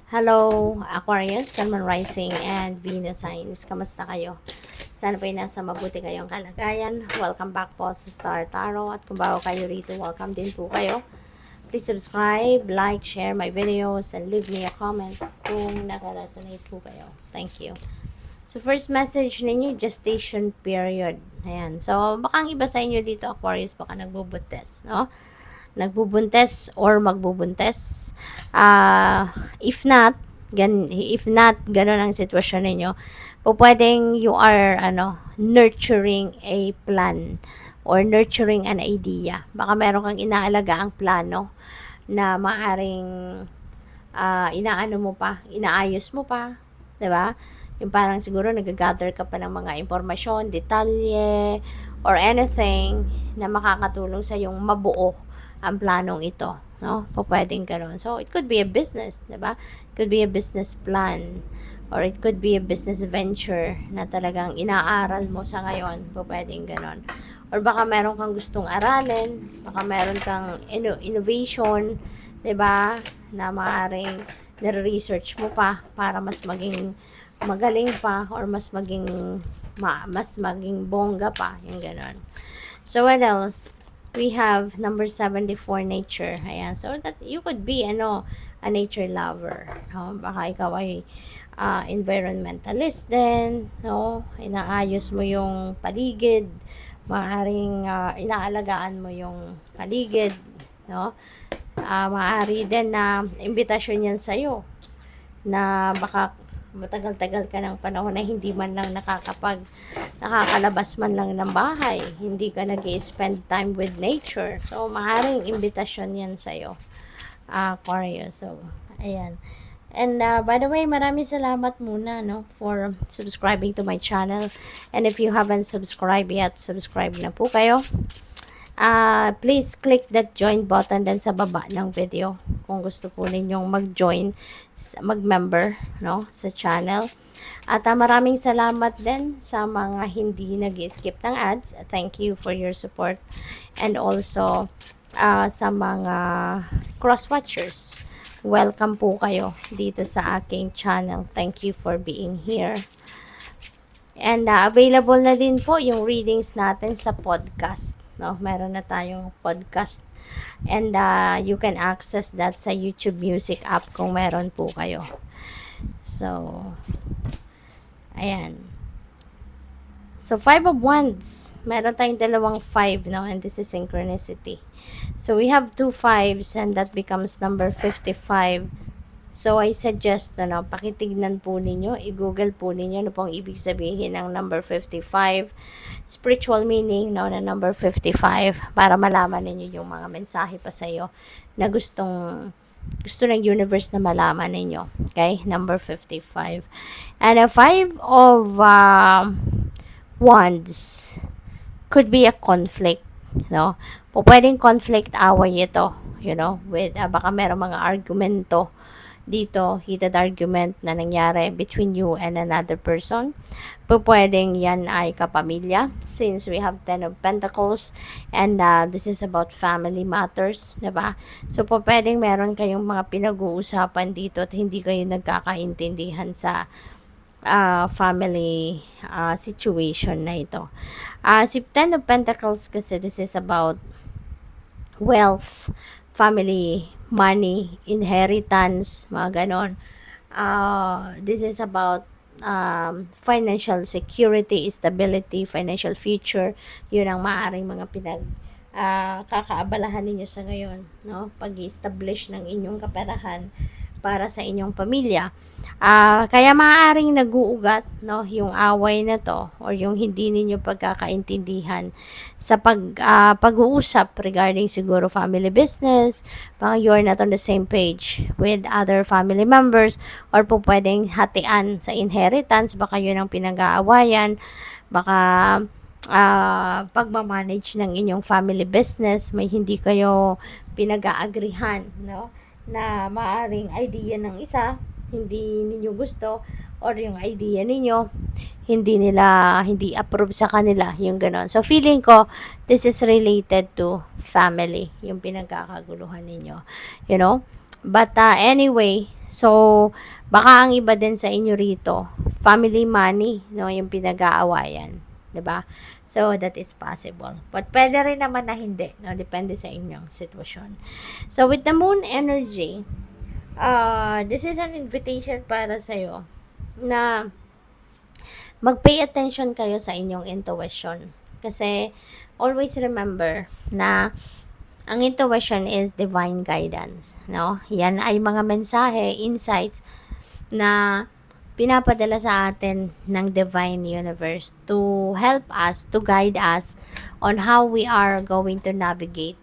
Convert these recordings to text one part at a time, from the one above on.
Hello, Aquarius, Sun, Moon Rising, and Venus signs. Kamusta kayo? Sana po ay nasa mabuti kayong kalagayan. Welcome back po sa Star Tarot. At kung bago kayo rito, welcome din po kayo. Please subscribe, like, share my videos, and leave me a comment kung nakaresonate po kayo. Thank you. So, first message ninyo, gestation period. Ayan. So, baka ang iba sa inyo dito, Aquarius, baka nagbubuntes, no? Nagbubuntes or magbubuntes. If not, ganun ang sitwasyon ninyo, po pwedeng you are, nurturing a plan or nurturing an idea. Baka meron kang inaalaga ang plano na maaring inaayos mo pa, 'di ba? Yung parang siguro nag-gather ka pa ng mga impormasyon, detalye, or anything na makakatulong sa yung mabuo ang planong ito, no? Pwedeng gano'n. So, it could be a business, 'di ba? It could be a business plan or it could be a business venture na talagang inaaral mo sa ngayon, pwedeng gano'n. Or baka meron kang gustong aralin, baka meron kang innovation, 'di ba? Na maaring nare-research mo pa para mas maging magaling pa or mas maging bongga pa, yung gano'n. So, what else? We have number 74, nature. Ayan. So, that you could be, a nature lover. No? Baka ikaw ay environmentalist din. No? Inaayos mo yung paligid. Maaring inaalagaan mo yung paligid. No? Maaari din na imbitasyon yan sa'yo. Na baka matagal-tagal ka ng panahon na hindi man lang nakakalabas man lang ng bahay, hindi ka nag-i-spend time with nature. So, maaaring imbitasyon yan sa'yo, Aquarius. So, ayan. And by the way, maraming salamat muna, no, for subscribing to my channel. And if you haven't subscribed yet, subscribe na po kayo. Please click that join button din sa baba ng video kung gusto po ninyong mag-join, mag-member, no, sa channel. At maraming salamat din sa mga hindi nag-skip ng ads. Thank you for your support. And also sa mga cross-watchers, welcome po kayo dito sa aking channel. Thank you for being here. And available na din po yung readings natin sa podcast. No, meron na tayong podcast. And you can access that sa YouTube Music app kung meron po kayo. So, ayan. So, 5 of Wands. Meron tayong dalawang 5, no? And this is synchronicity. So, we have 2 5s and that becomes number 55. So, I suggest, pakitignan po ninyo, i-google po ninyo ano pong ibig sabihin ng number 55, spiritual meaning, no, na number 55, para malaman ninyo yung mga mensahe pa sa iyo na gusto ng universe na malaman ninyo. Okay? Number 55. And a 5 of Wands could be a conflict, no? Pwedeng conflict, away ito, with baka merong mga argumento dito, heated argument na nangyari between you and another person. Pwedeng yan ay kapamilya, since we have 10 of Pentacles and this is about family matters, diba? So, pwedeng meron kayong mga pinag-uusapan dito at hindi kayo nagkakaintindihan sa family situation na ito. Si 10 of Pentacles kasi, this is about wealth, family, money, inheritance, mga ganon. This is about financial security, stability, financial future. Yun ang maaaring mga kakaabalahan ninyo sa ngayon, no? Pag-establish ng inyong kaperahan para sa inyong pamilya. Kaya maaaring nag-uugat, no, yung away na to or yung hindi ninyo pagkakaintindihan sa pag-uusap regarding siguro family business, baka you're not on the same page with other family members, or po pwedeng hatian sa inheritance, baka yun ang pinag-aawayan, baka pagmamanage ng inyong family business, may hindi kayo pinag-aagrihan, no, na maaring idea ng isa hindi ninyo gusto, or yung idea ninyo hindi approve sa kanila, yung ganon. So, feeling ko, this is related to family, yung pinagkakaguluhan ninyo, But anyway, So, baka ang iba din sa inyo rito, family money, no, yung pinag-aawayan, 'di ba? So, that is possible. But pwede rin naman na hindi, no, depende sa inyong sitwasyon. So, with the moon energy, this is an invitation para sa'yo na mag-pay attention kayo sa inyong intuition. Kasi, always remember na ang intuition is divine guidance, no? Yan ay mga mensahe, insights na pinapadala sa atin ng divine universe to help us, to guide us on how we are going to navigate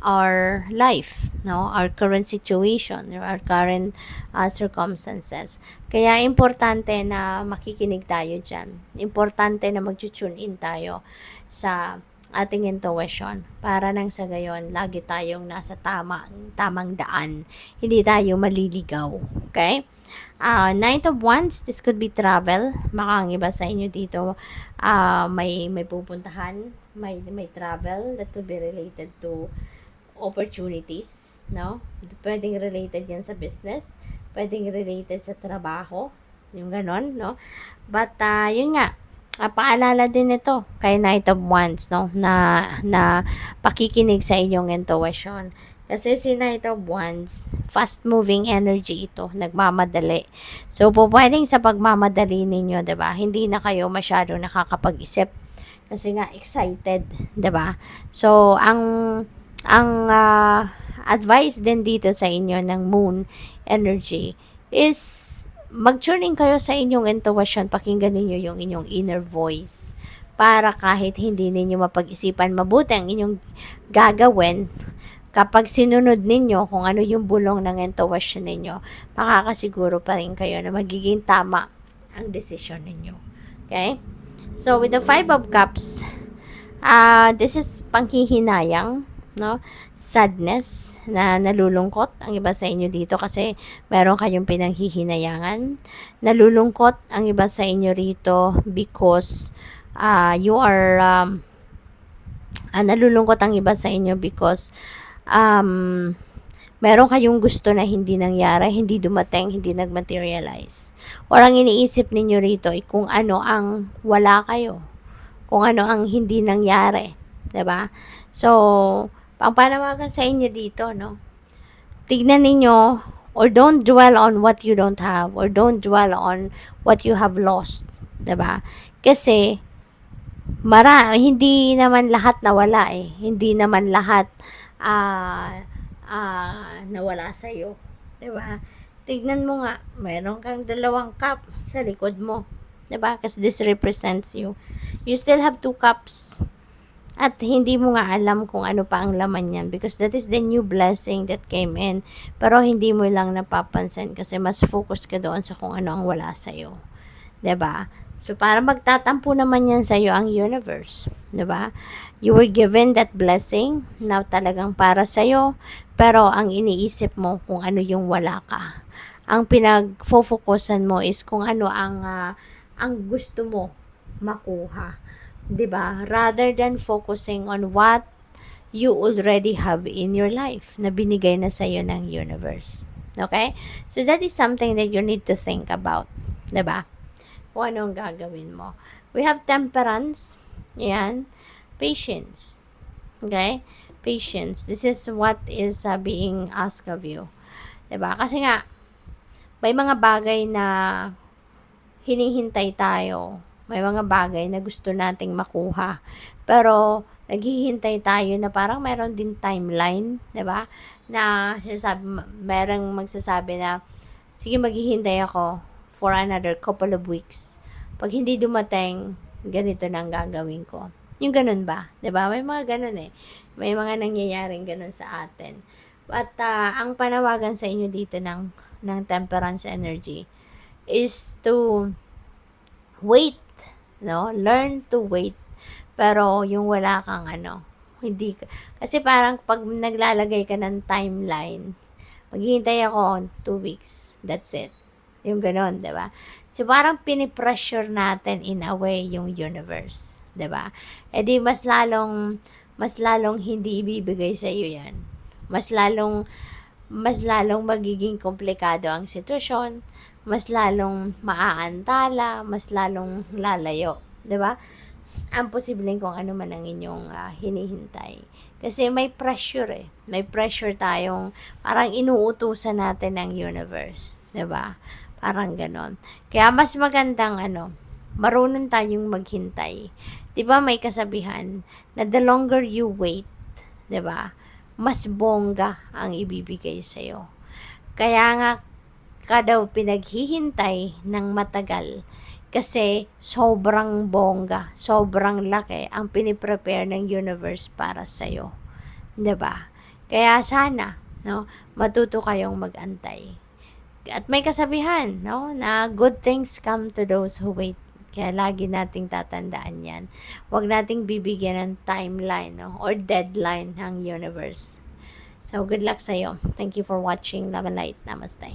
our life, no, our current situation, or our current circumstances. Kaya importante na makikinig tayo dyan. Importante na mag-tune in tayo sa ating intuition para nang sa gayon lagi tayong nasa tamang daan, hindi tayo maliligaw. Okay? Knight of Wands, this could be travel. Baka ang iba sa inyo dito may pupuntahan, may travel that could be related to opportunities, no? Pwedeng related yan sa business, pwedeng related sa trabaho, yung ganon, no? But yun nga, paalala din ito kay Knight of Wands, no, na pakikinig sa inyong intuition. Kasi si Knight of Wands, fast moving energy ito, nagmamadali. So, pwedeng sa pagmamadali ninyo, 'di ba? Hindi na kayo masyado nakakapag-isip kasi nga excited, 'di ba? So, ang advice din dito sa inyo ng moon energy is mag-tuning kayo sa inyong intuition, pakinggan niyo yung inyong inner voice para kahit hindi ninyo mapag-isipan mabuti ang inyong gagawin, kapag sinunod ninyo kung ano yung bulong ng intuition ninyo, makakasiguro pa rin kayo na magiging tama ang decision ninyo. Okay? So, with the 5 of Cups, this is panghihinayang, no? Sadness, na nalulungkot ang iba sa inyo dito kasi meron kayong pinanghihinayangan. Nalulungkot ang iba sa inyo rito because you are nalulungkot ang iba sa inyo because meron kayong gusto na hindi nangyari, hindi dumating, hindi nagmaterialize. Or ang iniisip ninyo rito ay kung ano ang wala kayo, kung ano ang hindi nangyari, 'di ba? So, ang panawagan sa inyo dito, no? Tignan ninyo, or don't dwell on what you don't have, or don't dwell on what you have lost, 'di ba? Kasi hindi naman lahat nawala eh. Hindi naman lahat nawala sa iyo, 'di ba? Tignan mo nga, mayroon kang 2 cup sa likod mo, 'di ba? Kasi this represents you. You still have 2 cups. At hindi mo nga alam kung ano pa ang laman yan because that is the new blessing that came in. Pero hindi mo lang napapansin kasi mas focus ka doon sa kung ano ang wala sa'yo. 'Di ba? So, para magtatampo naman yan sa'yo ang universe. 'Di ba? You were given that blessing na talagang para sa'yo, pero ang iniisip mo kung ano yung wala ka. Ang pinag-focusan mo is kung ano ang gusto mo makuha. 'Di ba? Rather than focusing on what you already have in your life na binigay na sa iyo ng universe. Okay? So that is something that you need to think about, 'di ba? Kung ano ang gagawin mo. We have temperance. Yan. Patience. Okay? Patience. This is what is being asked of you. 'Di ba? Kasi nga may mga bagay na hinihintay tayo. May mga bagay na gusto nating makuha. Pero, naghihintay tayo na parang meron din timeline, 'di ba? Na merong magsasabi na, sige, maghihintay ako for another couple of weeks. Pag hindi dumating, ganito na ang gagawin ko. Yung ganun ba? 'Di ba? May mga ganun eh. May mga nangyayaring ganun sa atin. But, ang panawagan sa inyo dito ng temperance energy is to wait, no? Learn to wait. Pero yung wala kang hindi kasi parang pag naglalagay ka ng timeline, maghihintay ako 2 weeks. That's it. Yung gano'n, 'di ba? So parang pinipressure natin in a way yung universe, 'di ba? Eh di mas lalong hindi ibibigay sa iyo 'yan. Mas lalong mas lalong magiging komplikado ang sitwasyon, mas lalong maaantala, mas lalong lalayo, 'di ba? Ang posibleng kung ano man ang inyong hinihintay. Kasi may pressure eh. May pressure tayong parang inuutusan natin ng universe, 'di ba? Parang ganon. Kaya mas magandang marunong tayong maghintay. 'Di ba may kasabihan na the longer you wait, 'di ba? Mas bongga ang ibibigay sa iyo. Kaya nga daw pinaghihintay ng matagal kasi sobrang bongga, sobrang laki ang piniprepare ng universe para sa iyo, 'di ba? Kaya sana, no, matuto kayong magantay. At may kasabihan, no, na good things come to those who wait. Kaya lagi nating tatandaan 'yan. Huwag nating bibigyan ng timeline, no, or deadline ng universe. So, good luck sa iyo. Thank you for watching. Love and light. Namaste.